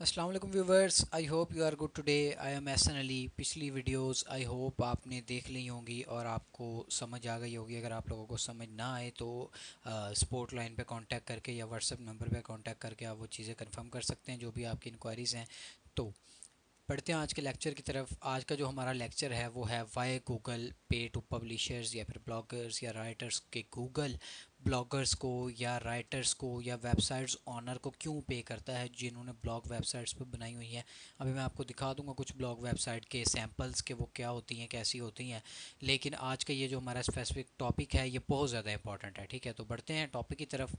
अस्सलाम वालेकुम viewers, I hope you are good today. I am Ehsan Ali. पिछली वीडियोस आई होप आपने देख ली होंगी और आपको समझ आ गई होगी। अगर आप लोगों को समझ ना आए तो सपोर्ट लाइन पे कांटेक्ट करके या व्हाट्सएप नंबर पे कांटेक्ट करके आप वो चीज़ें कंफर्म कर सकते हैं जो भी आपकी इंक्वायरीज़ हैं। तो पढ़ते हैं आज के लेक्चर की तरफ। आज का जो हमारा लेक्चर है वो है वाई गूगल पे टू पब्लिशर्स या फिर ब्लॉगर्स या राइटर्स के गूगल ब्लॉगर्स को या राइटर्स को या वेबसाइट्स ऑनर को क्यों पे करता है जिन्होंने ब्लॉग वेबसाइट्स पे बनाई हुई हैं। अभी मैं आपको दिखा दूंगा कुछ ब्लॉग वेबसाइट के सैम्पल्स के वो क्या होती हैं, कैसी होती हैं। लेकिन आज का ये जो हमारा स्पेसिफिक टॉपिक है ये बहुत ज़्यादा इंपॉर्टेंट है। ठीक है, तो बढ़ते हैं टॉपिक की तरफ।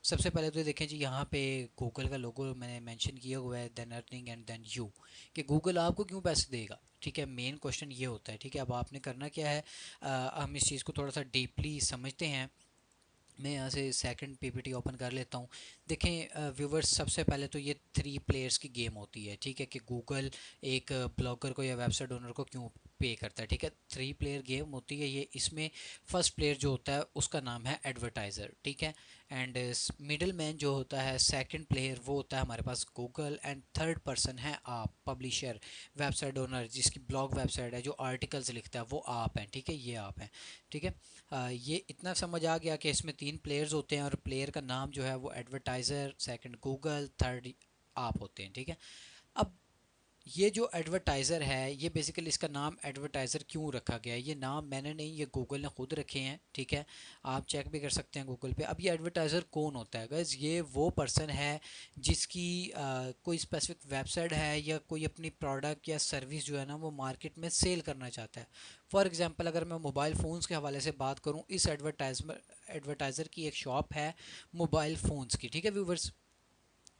सबसे पहले तो देखें जी, यहाँ पे गूगल का लोगो मैंने मेंशन किया हुआ है, then earning and then you, कि गूगल आपको क्यों पैसे देगा। ठीक है, मेन क्वेश्चन ये होता है। ठीक है, अब आपने करना क्या है, हम इस चीज़ को थोड़ा सा डीपली समझते हैं। मैं यहाँ से सेकंड पीपीटी ओपन कर लेता हूँ। देखें व्यूवर्स, सबसे पहले तो ये थ्री प्लेयर्स की गेम होती है। ठीक है, कि गूगल एक ब्लॉगर को या वेबसाइट ओनर को क्यों पे करता है। ठीक है, थ्री प्लेयर गेम होती है ये। इसमें फर्स्ट प्लेयर जो होता है उसका नाम है एडवर्टाइज़र। ठीक है, एंड मिडिल मैन जो होता है सेकंड प्लेयर वो होता है हमारे पास गूगल, एंड थर्ड पर्सन है आप, पब्लिशर, वेबसाइट ओनर जिसकी ब्लॉग वेबसाइट है, जो आर्टिकल्स लिखता है वो आप हैं। ठीक है, ये आप हैं। ठीक है, ये इतना समझ आ गया कि इसमें तीन प्लेयर्स होते हैं और प्लेयर का नाम जो है वो एडवर्टाइज़र, सेकंड गूगल, थर्ड आप होते हैं। ठीक है, अब ये जो एडवर्टाइज़र है ये बेसिकली इसका नाम एडवर्टाइज़र क्यों रखा गया है, ये नाम मैंने नहीं, ये गूगल ने खुद रखे हैं। ठीक है, आप चेक भी कर सकते हैं गूगल पे। अब ये एडवर्टाइज़र कौन होता है गाइस, ये वो पर्सन है जिसकी कोई स्पेसिफिक वेबसाइट है या कोई अपनी प्रोडक्ट या सर्विस जो है ना वो मार्केट में सेल करना चाहता है। फॉर एग्जांपल अगर मैं मोबाइल फ़ोन्स के हवाले से बात करूँ, इस एडवर्टाइज़र की एक शॉप है मोबाइल फ़ोन्स की। ठीक है व्यूवर्स,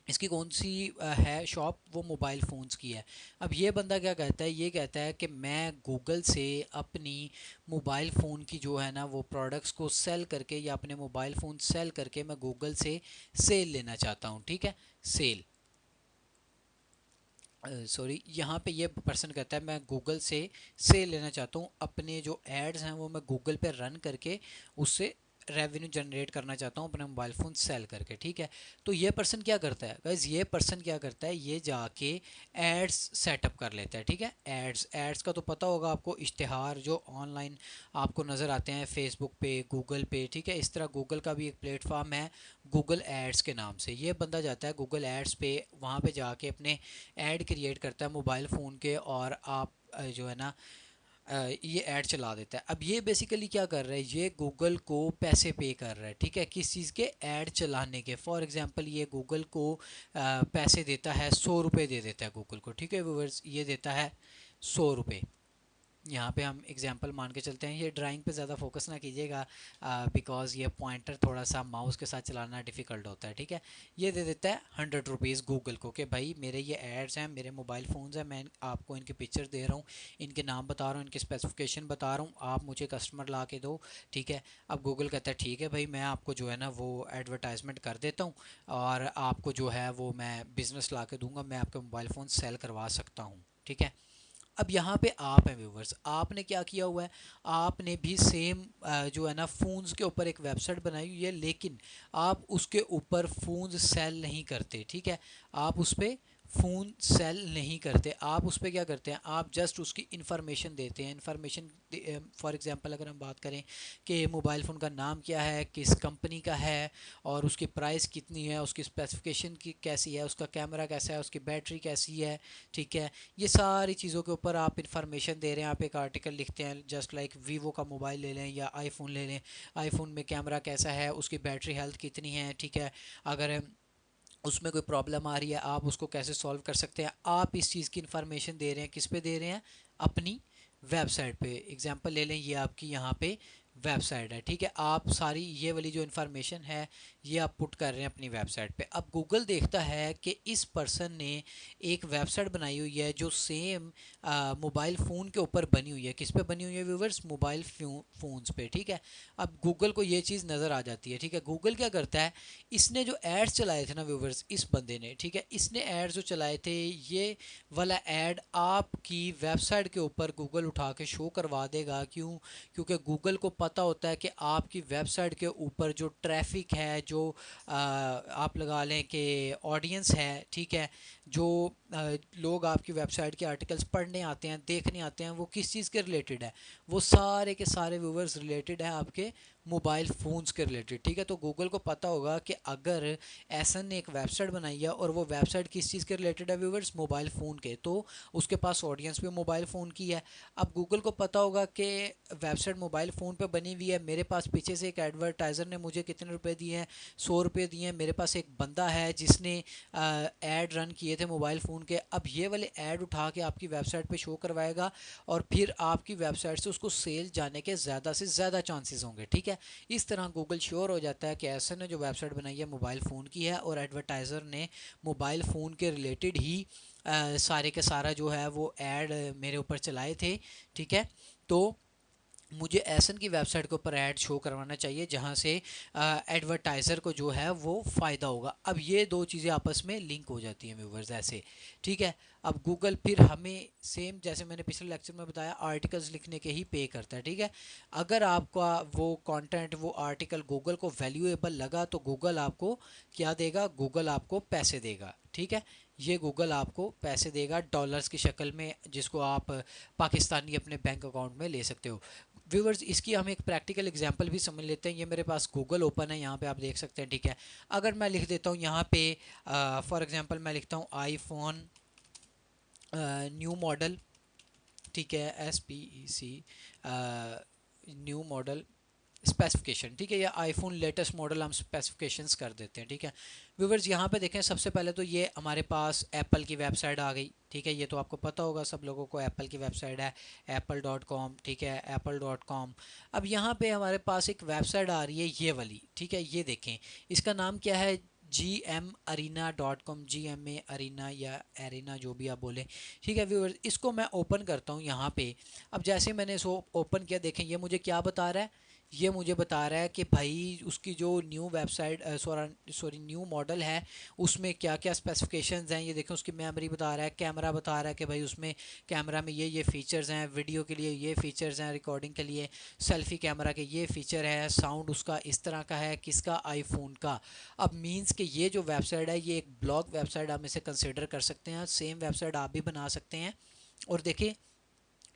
इसकी कौन सी है शॉप, वो मोबाइल फ़ोन्स की है। अब ये बंदा क्या कहता है, ये कहता है कि मैं गूगल से अपनी मोबाइल फ़ोन की जो है ना वो प्रोडक्ट्स को सेल करके या अपने मोबाइल फ़ोन सेल करके मैं गूगल से सेल लेना चाहता हूँ। ठीक है, सेल, सॉरी, यहाँ पे ये पर्सन कहता है मैं गूगल से सेल लेना चाहता हूँ, अपने जो एड्स हैं वो मैं गूगल पे रन करके उससे रेवेन्यू जनरेट करना चाहता हूँ अपने मोबाइल फ़ोन सेल करके। ठीक है, तो ये पर्सन क्या करता है गाइज, ये पर्सन क्या करता है, ये जाके एड्स सेटअप कर लेता है। ठीक है, एड्स, एड्स का तो पता होगा आपको, इश्तिहार जो ऑनलाइन आपको नज़र आते हैं फेसबुक पे, गूगल पे। ठीक है, इस तरह गूगल का भी एक प्लेटफॉर्म है गूगल एड्स के नाम से। ये बंदा जाता है गूगल एड्स पे, वहाँ पे जाके अपने ऐड क्रिएट करता है मोबाइल फ़ोन के, और आप जो है ना ये ऐड चला देता है। अब ये बेसिकली क्या कर रहा है, ये गूगल को पैसे पे कर रहा है। ठीक है, किस चीज़ के, ऐड चलाने के। फॉर एग्जांपल ये गूगल को पैसे देता है, 100 रुपये दे देता है गूगल को। ठीक है व्यूवर्स, ये देता है 100 रुपये। यहाँ पे हम एग्जांपल मान के चलते हैं, ये ड्राइंग पे ज़्यादा फोकस ना कीजिएगा बिकॉज़ ये पॉइंटर थोड़ा सा माउस के साथ चलाना डिफ़िकल्ट होता है। ठीक है, ये दे देता है 100 रुपीज़ गूगल को कि भाई मेरे ये एड्स हैं, मेरे मोबाइल फ़ोन्स हैं, मैं आपको इनके पिक्चर दे रहा हूँ, इनके नाम बता रहा हूँ, इनके स्पेसिफिकेशन बता रहा हूँ, आप मुझे कस्टमर ला के दो। ठीक है, अब गूगल कहता है ठीक है भाई, मैं आपको जो है ना वो एडवर्टाइजमेंट कर देता हूँ और आपको जो है वो मैं बिज़नेस ला के दूँगा, मैं आपके मोबाइल फ़ोन सेल करवा सकता हूँ। ठीक है, अब यहाँ पे आप हैं व्यूवर्स, आपने क्या किया हुआ है, आपने भी सेम जो है ना फ़ोन्स के ऊपर एक वेबसाइट बनाई हुई है, लेकिन आप उसके ऊपर फ़ोन्स सेल नहीं करते। ठीक है, आप उस पर फ़ोन सेल नहीं करते, आप उस पर क्या करते हैं, आप जस्ट उसकी इन्फॉर्मेशन देते हैं। इन्फॉर्मेशन फॉर एग्जांपल अगर हम बात करें कि मोबाइल फ़ोन का नाम क्या है, किस कंपनी का है, और उसकी प्राइस कितनी है, उसकी स्पेसिफिकेशन की कैसी है, उसका कैमरा कैसा है, उसकी बैटरी कैसी है। ठीक है, ये सारी चीज़ों के ऊपर आप इन्फॉर्मेशन दे रहे हैं। आप एक आर्टिकल लिखते हैं, जस्ट लाइक वीवो का मोबाइल ले लें या आईफोन ले लें, आईफोन में कैमरा कैसा है, उसकी बैटरी हेल्थ कितनी है। ठीक है, अगर उसमें कोई प्रॉब्लम आ रही है आप उसको कैसे सॉल्व कर सकते हैं, आप इस चीज़ की इन्फॉर्मेशन दे रहे हैं, किस पे दे रहे हैं, अपनी वेबसाइट पे। एग्जांपल ले लें, ये आपकी यहाँ पे वेबसाइट है। ठीक है, आप सारी ये वाली जो इन्फॉर्मेशन है ये आप पुट कर रहे हैं अपनी वेबसाइट पे। अब गूगल देखता है कि इस पर्सन ने एक वेबसाइट बनाई हुई है जो सेम मोबाइल फ़ोन के ऊपर बनी हुई है। किस पे बनी हुई है व्यूवर्स, मोबाइल फ़ोन्स पे। ठीक है, अब गूगल को ये चीज़ नज़र आ जाती है। ठीक है, गूगल क्या करता है, इसने जो एड्स चलाए थे ना व्यूवर्स, इस बंदे ने, ठीक है, इसने एड्स जो चलाए थे, ये वाला एड आपकी वेबसाइट के ऊपर गूगल उठा के शो करवा देगा। क्यों, क्योंकि गूगल को पता होता है कि आपकी वेबसाइट के ऊपर जो ट्रैफिक है, जो आप लगा लें कि ऑडियंस है, ठीक है, जो लोग आपकी वेबसाइट के आर्टिकल्स पढ़ने आते हैं, देखने आते हैं, वो किस चीज़ के रिलेटेड है, वो सारे के सारे व्यूवर्स रिलेटेड है आपके मोबाइल फ़ोन्स के रिलेटेड, ठीक है। तो गूगल को पता होगा कि अगर एसन ने एक वेबसाइट बनाई है और वो वेबसाइट किस चीज़ के रिलेटेड है व्यूवर्स, मोबाइल फ़ोन के, तो उसके पास ऑडियंस भी मोबाइल फ़ोन की है। अब गूगल को पता होगा कि वेबसाइट मोबाइल फ़ोन पे बनी हुई है, मेरे पास पीछे से एक एडवर्टाइज़र ने मुझे कितने रुपए दिए हैं, 100 रुपये दिए हैं, मेरे पास एक बंदा है जिसने ऐड रन किए थे मोबाइल फ़ोन के, अब ये वाले ऐड उठा के आपकी वेबसाइट पे शो करवाएगा और फिर आपकी वेबसाइट से उसको सेल जाने के ज़्यादा से ज़्यादा चांसेस होंगे, ठीक है। इस तरह गूगल श्योर हो जाता है कि ऐसा ने जो वेबसाइट बनाई है मोबाइल फ़ोन की है और एडवर्टाइज़र ने मोबाइल फ़ोन के रिलेटेड ही सारे के सारा जो है वो ऐड मेरे ऊपर चलाए थे, ठीक है। तो मुझे एसन की वेबसाइट के ऊपर ऐड शो करवाना चाहिए जहां से एडवर्टाइज़र को जो है वो फ़ायदा होगा। अब ये दो चीज़ें आपस में लिंक हो जाती हैं व्यूवर्स ऐसे, ठीक है। अब गूगल फिर हमें सेम जैसे मैंने पिछले लेक्चर में बताया आर्टिकल्स लिखने के ही पे करता है, ठीक है। अगर आपका वो कंटेंट, वो आर्टिकल गूगल को वैल्यूएबल लगा तो गूगल आपको क्या देगा, गूगल आपको पैसे देगा, ठीक है। ये गूगल आपको पैसे देगा डॉलर्स की शक्ल में, जिसको आप पाकिस्तानी अपने बैंक अकाउंट में ले सकते हो। व्यूवर्स इसकी हम एक प्रैक्टिकल एग्जांपल भी समझ लेते हैं। ये मेरे पास गूगल ओपन है, यहाँ पे आप देख सकते हैं, ठीक है। अगर मैं लिख देता हूँ यहाँ पे फॉर एग्जांपल मैं लिखता हूँ आईफोन न्यू मॉडल, ठीक है, SPEC न्यू मॉडल स्पेसिफिकेशन, ठीक है, या आईफोन लेटेस्ट मॉडल हम स्पेसिफिकेशंस कर देते हैं, ठीक है। व्यूवर्स यहाँ पे देखें, सबसे पहले तो ये हमारे पास एप्पल की वेबसाइट आ गई, ठीक है। ये तो आपको पता होगा सब लोगों को, एप्पल की वेबसाइट है apple.com, ठीक है, apple.com। अब यहाँ पे हमारे पास एक वेबसाइट आ रही है ये वाली, ठीक है, ये देखें, इसका नाम क्या है, GMarena.com, GMA अरीना या एरिना जो भी आप बोलें, ठीक है व्यूअर्स। इसको मैं ओपन करता हूँ यहाँ पे। अब जैसे मैंने इसको ओपन किया, देखें ये मुझे क्या बता रहा है, ये मुझे बता रहा है कि भाई उसकी जो new website sorry new model है उसमें क्या क्या स्पेसिफिकेशंस हैं। ये देखें उसकी मेमोरी बता रहा है, कैमरा बता रहा है कि भाई उसमें कैमरा में ये फ़ीचर्स हैं, वीडियो के लिए ये फ़ीचर्स हैं, रिकॉर्डिंग के लिए सेल्फ़ी कैमरा के ये फ़ीचर है, साउंड उसका इस तरह का है, किसका, आईफोन का। अब मींस कि ये जो वेबसाइट है ये एक ब्लॉग वेबसाइट हम इसे कंसिडर कर सकते हैं, सेम वेबसाइट आप भी बना सकते हैं। और देखिए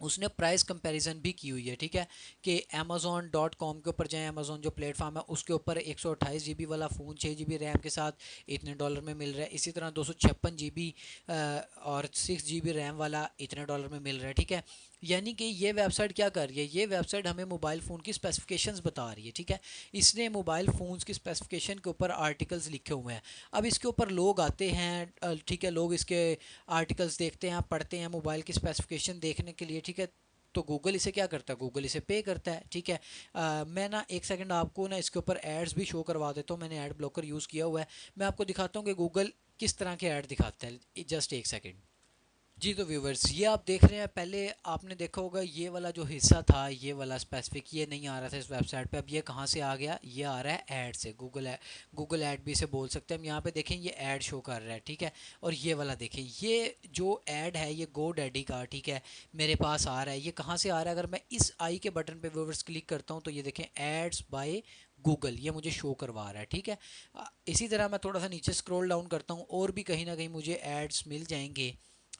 उसने प्राइस कंपैरिजन भी की हुई है, ठीक है, कि Amazon.com के ऊपर जाएं, Amazon जो प्लेटफॉर्म है उसके ऊपर 128 GB वाला फ़ोन 6 GB रैम के साथ इतने डॉलर में मिल रहा है, इसी तरह 256 GB और 6 GB रैम वाला इतने डॉलर में मिल रहा है, ठीक है। यानी कि ये वेबसाइट क्या कर रही है, ये वेबसाइट हमें मोबाइल फ़ोन की स्पेसिफिकेशंस बता रही है, ठीक है। इसने मोबाइल फ़ोन्स की स्पेसिफिकेशन के ऊपर आर्टिकल्स लिखे हुए हैं। अब इसके ऊपर लोग आते हैं, ठीक है, लोग इसके आर्टिकल्स देखते हैं, पढ़ते हैं मोबाइल की स्पेसिफिकेशन देखने के लिए, ठीक है। तो गूगल इसे क्या करता है, गूगल इसे पे करता है, ठीक है। मैं ना एक सेकंड आपको ना इसके ऊपर एड्स भी शो करवा देता हूँ, मैंने एड ब्लॉकर यूज़ किया हुआ है। मैं आपको दिखाता हूँ कि गूगल किस तरह के ऐड दिखाता है, जस्ट एक सेकंड। जी तो व्यूवर्स ये आप देख रहे हैं, पहले आपने देखा होगा ये वाला जो हिस्सा था, ये वाला स्पेसिफिक ये नहीं आ रहा था इस वेबसाइट पे। अब ये कहाँ से आ गया, ये आ रहा है ऐड से, गूगल ऐड भी इसे बोल सकते हैं हम। यहाँ पे देखें ये ऐड शो कर रहा है, ठीक है। और ये वाला देखें, ये जो ऐड है ये गो डैडी का, ठीक है, मेरे पास आ रहा है। ये कहाँ से आ रहा है, अगर मैं इस आई के बटन पे व्यूवर्स क्लिक करता हूँ तो ये देखें एड्स बाय गूगल ये मुझे शो करवा रहा है, ठीक है। इसी तरह मैं थोड़ा सा नीचे स्क्रॉल डाउन करता हूँ और भी कहीं ना कहीं मुझे एड्स मिल जाएंगे,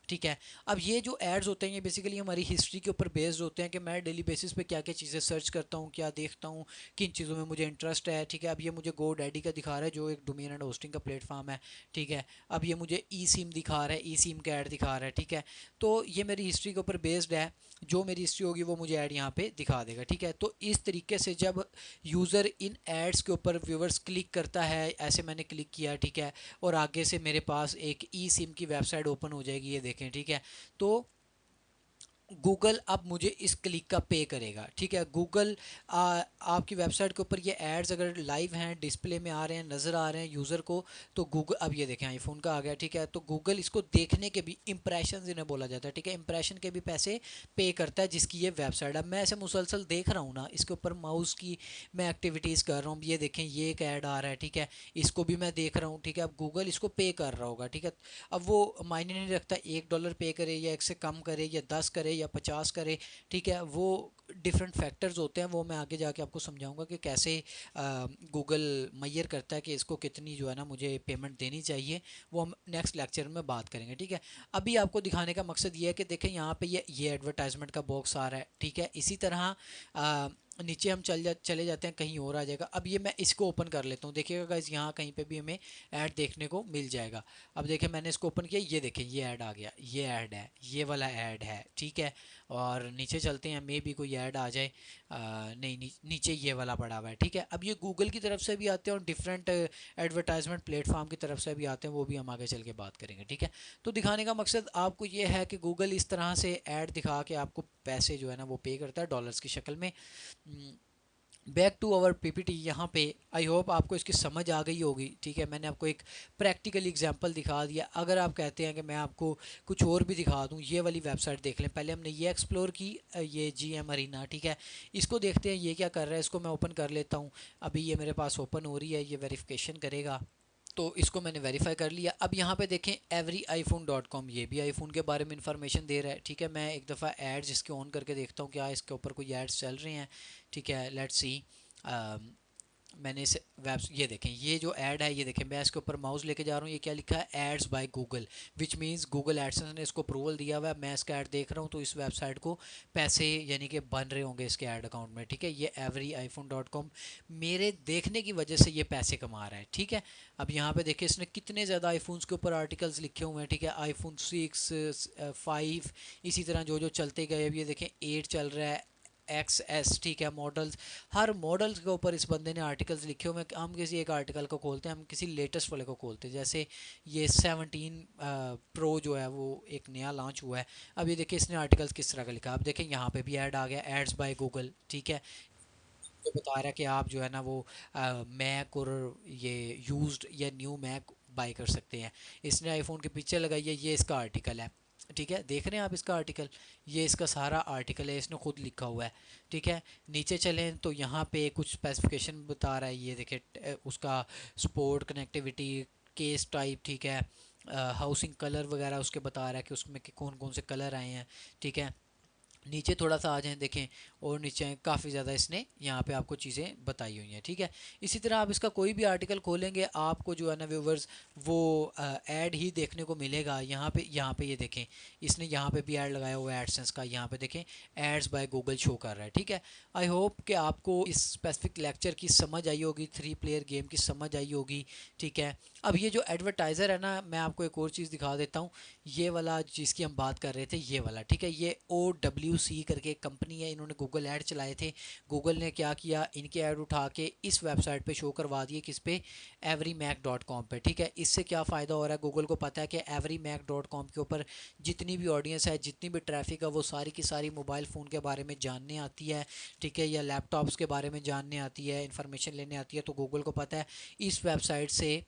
ठीक है। अब ये जो एड्स होते हैं ये बेसिकली हमारी हिस्ट्री के ऊपर बेस्ड होते हैं कि मैं डेली बेसिस पे क्या क्या चीज़ें सर्च करता हूँ, क्या देखता हूँ, किन चीज़ों में मुझे इंटरेस्ट है, ठीक है। अब ये मुझे गो डैडी का दिखा रहा है जो एक डोमेन एंड होस्टिंग का प्लेटफॉर्म है, ठीक है। अब ये मुझे ई सिम दिखा रहा है, ई सिम का ऐड दिखा रहा है, ठीक है। तो ये मेरी हिस्ट्री के ऊपर बेस्ड है, जो मेरी हिस्ट्री होगी वो मुझे ऐड यहाँ पे दिखा देगा, ठीक है। तो इस तरीके से जब यूज़र इन एड्स के ऊपर व्यूवर्स क्लिक करता है, ऐसे मैंने क्लिक किया, ठीक है, और आगे से मेरे पास एक ई सिम की वेबसाइट ओपन हो जाएगी, ये देखें, ठीक है। तो गूगल अब मुझे इस क्लिक का पे करेगा, ठीक है। गूगल आपकी वेबसाइट के ऊपर ये एड्स अगर लाइव हैं, डिस्प्ले में आ रहे हैं, नज़र आ रहे हैं यूज़र को, तो गूगल, अब ये देखें आईफोन का आ गया, ठीक है। तो गूगल इसको देखने के भी, इंप्रेशन इन्हें बोला जाता है, ठीक है, इंप्रेशन के भी पैसे पे करता है जिसकी ये वेबसाइट। अब मैं ऐसे मुसलसल देख रहा हूँ ना, इसके ऊपर माउस की मैं एक्टिविटीज़ कर रहा हूँ, ये देखें ये एक ऐड आ रहा है, ठीक है, इसको भी मैं देख रहा हूँ, ठीक है। अब गूगल इसको पे कर रहा होगा, ठीक है। अब वो मायने नहीं रखता $1 पे करे या 1 से कम करे या 10 करे या 50 करे, ठीक है। वो डिफरेंट फैक्टर्स होते हैं, वो मैं आगे जाके आपको समझाऊंगा कि कैसे गूगल मैयर करता है कि इसको कितनी जो है ना मुझे पेमेंट देनी चाहिए। वो हम नेक्स्ट लेक्चर में बात करेंगे, ठीक है। अभी आपको दिखाने का मकसद ये है कि देखें यहाँ पे ये एडवर्टाइजमेंट का बॉक्स आ रहा है, ठीक है। इसी तरह नीचे हम चले जाते हैं, कहीं और आ जाएगा। अब ये मैं इसको ओपन कर लेता हूँ, देखिएगा गाइस यहाँ कहीं पे भी हमें ऐड देखने को मिल जाएगा। अब देखें मैंने इसको ओपन किया, ये देखें ये ऐड आ गया, ये ऐड है, ये वाला ऐड है, ठीक है। और नीचे चलते हैं, मे भी कोई ऐड आ जाए। नहीं, नीचे ये वाला पड़ा हुआ है, ठीक है। अब ये गूगल की तरफ से भी आते हैं और डिफरेंट एडवर्टाइजमेंट प्लेटफॉर्म की तरफ से भी आते हैं, वो भी हम आगे चल के बात करेंगे, ठीक है। तो दिखाने का मकसद आपको ये है कि गूगल इस तरह से ऐड दिखा के आपको पैसे जो है ना वो पे करता है डॉलर्स की शक्ल में। Back to our PPT. यहाँ पे आई होप आपको इसकी समझ आ गई होगी, ठीक है। मैंने आपको एक प्रैक्टिकल एग्जांपल दिखा दिया। अगर आप कहते हैं कि मैं आपको कुछ और भी दिखा दूँ, ये वाली वेबसाइट देख लें। पहले हमने ये एक्सप्लोर की, ये GM अरीना, ठीक है। इसको देखते हैं ये क्या कर रहा है। इसको मैं ओपन कर लेता हूँ, अभी ये मेरे पास ओपन हो रही है, ये वेरिफिकेशन करेगा। तो इसको मैंने वेरीफाई कर लिया। अब यहाँ पे देखें everyiphone.com, ये भी आईफोन के बारे में इंफॉर्मेशन दे रहा है, ठीक है। मैं एक दफ़ा एड्स इसके ऑन करके देखता हूँ क्या इसके ऊपर कोई एड्स चल रहे हैं, ठीक है। Let's see. मैंने इस ये देखें, ये जो ऐड है, ये देखें, मैं इसके ऊपर माउस लेके जा रहा हूँ, ये क्या लिखा है, ads by Google, which means Google AdSense ने इसको अप्रूवल दिया हुआ है। मैं इसका ऐड देख रहा हूँ, तो इस वेबसाइट को पैसे यानी कि बन रहे होंगे इसके ऐड अकाउंट में, ठीक है। ये everyiphone.com मेरे देखने की वजह से ये पैसे कमा रहा है, ठीक है। अब यहाँ पे देखिए इसने कितने ज़्यादा आईफोन्स के ऊपर आर्टिकल्स लिखे हुए हैं, ठीक है। आईफोन 6, 5, इसी तरह जो जो चलते गए। अब ये देखें 8 चल रहा है, XS, ठीक है। मॉडल्स, हर मॉडल्स के ऊपर इस बंदे ने आर्टिकल्स लिखे हुए हैं। हम किसी एक आर्टिकल को खोलते हैं, हम किसी लेटेस्ट वाले को खोलते हैं, जैसे ये 17 प्रो जो है वो एक नया लॉन्च हुआ है। अब ये देखिए इसने आर्टिकल्स किस तरह का लिखा। अब देखें यहाँ पे भी ऐड आ गया, एड्स बाय गूगल, ठीक है। तो बता रहा है कि आप जो है ना वो मैक और ये यूज्ड या न्यू मैक बाय कर सकते हैं। इसने आईफोन के पीछे लगाई है, ये इसका आर्टिकल है, ठीक है। देख रहे हैं आप इसका आर्टिकल, ये इसका सारा आर्टिकल है, इसने खुद लिखा हुआ है, ठीक है। नीचे चलें तो यहाँ पे कुछ स्पेसिफिकेशन बता रहा है, ये देखें उसका स्पोर्ट कनेक्टिविटी, केस टाइप, ठीक है। हाउसिंग कलर वगैरह उसके बता रहा है कि उसमें कौन कौन से कलर आए हैं, ठीक है। नीचे थोड़ा सा आ जाएं देखें, और नीचे काफ़ी ज़्यादा इसने यहाँ पे आपको चीज़ें बताई हुई हैं, ठीक है। इसी तरह आप इसका कोई भी आर्टिकल खोलेंगे, आपको जो है ना व्यूवर्स वो ऐड ही देखने को मिलेगा। यहाँ पे ये देखें, इसने यहाँ पे भी ऐड लगाया हुआ है एडसेंस का, यहाँ पे देखें एड्स बाय गूगल शो कर रहा है, ठीक है। आई होप कि आपको इस स्पेसिफिक लेक्चर की समझ आई होगी, 3 प्लेयर गेम की समझ आई होगी, ठीक है। अब ये जो एडवर्टाइज़र है ना, मैं आपको एक और चीज़ दिखा देता हूँ। ये वाला जिसकी हम बात कर रहे थे, ये वाला, ठीक है। ये OWC करके एक कंपनी है, इन्होंने गूगल ऐड चलाए थे। गूगल ने क्या किया, इनके ऐड उठा के इस वेबसाइट पे शो करवा दिए, किस पे, everymac.com पे, ठीक है। इससे क्या फ़ायदा हो रहा है, गूगल को पता है कि everymac.com के ऊपर जितनी भी ऑडियंस है, जितनी भी ट्रैफिक है, वो सारी की सारी मोबाइल फ़ोन के बारे में जानने आती है, ठीक है, या लैपटॉप्स के बारे में जानने आती है, इन्फॉर्मेशन लेने आती है। तो गूगल को पता है इस वेबसाइट से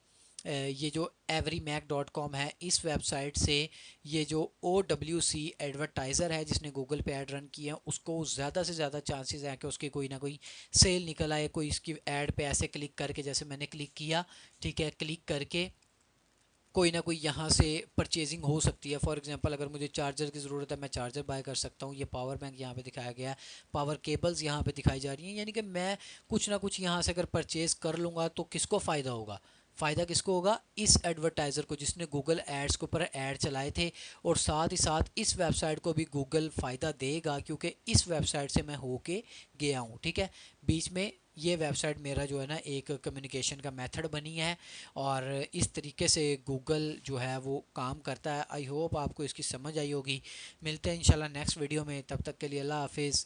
ये जो everymac.com है, इस वेबसाइट से ये जो OWC एडवर्टाइज़र है जिसने गूगल पे ऐड रन किया है, उसको ज़्यादा से ज़्यादा चांसेस हैं कि उसकी कोई ना कोई सेल निकल आए। कोई इसकी ऐड पे ऐसे क्लिक करके, जैसे मैंने क्लिक किया, ठीक है, क्लिक करके कोई ना कोई यहाँ से परचेजिंग हो सकती है। फॉर एग्जांपल अगर मुझे चार्जर की ज़रूरत है, मैं चार्जर बाय कर सकता हूँ। ये पावर बैंक यहाँ पे दिखाया गया है, पावर केबल्स यहाँ पे दिखाई जा रही हैं। यानी कि मैं कुछ ना कुछ यहाँ से अगर परचेज़ कर लूँगा तो किसको फ़ायदा होगा, फ़ायदा किसको होगा, इस एडवर्टाइज़र को जिसने गूगल एड्स के ऊपर ऐड चलाए थे। और साथ ही साथ इस वेबसाइट को भी गूगल फ़ायदा देगा, क्योंकि इस वेबसाइट से मैं होके गया हूँ, ठीक है। बीच में ये वेबसाइट मेरा जो है ना एक कम्युनिकेशन का मेथड बनी है, और इस तरीके से गूगल जो है वो काम करता है। आई होप आपको इसकी समझ आई होगी। मिलते हैं इंशाल्लाह नेक्स्ट वीडियो में, तब तक के लिए अल्लाह हाफिज़।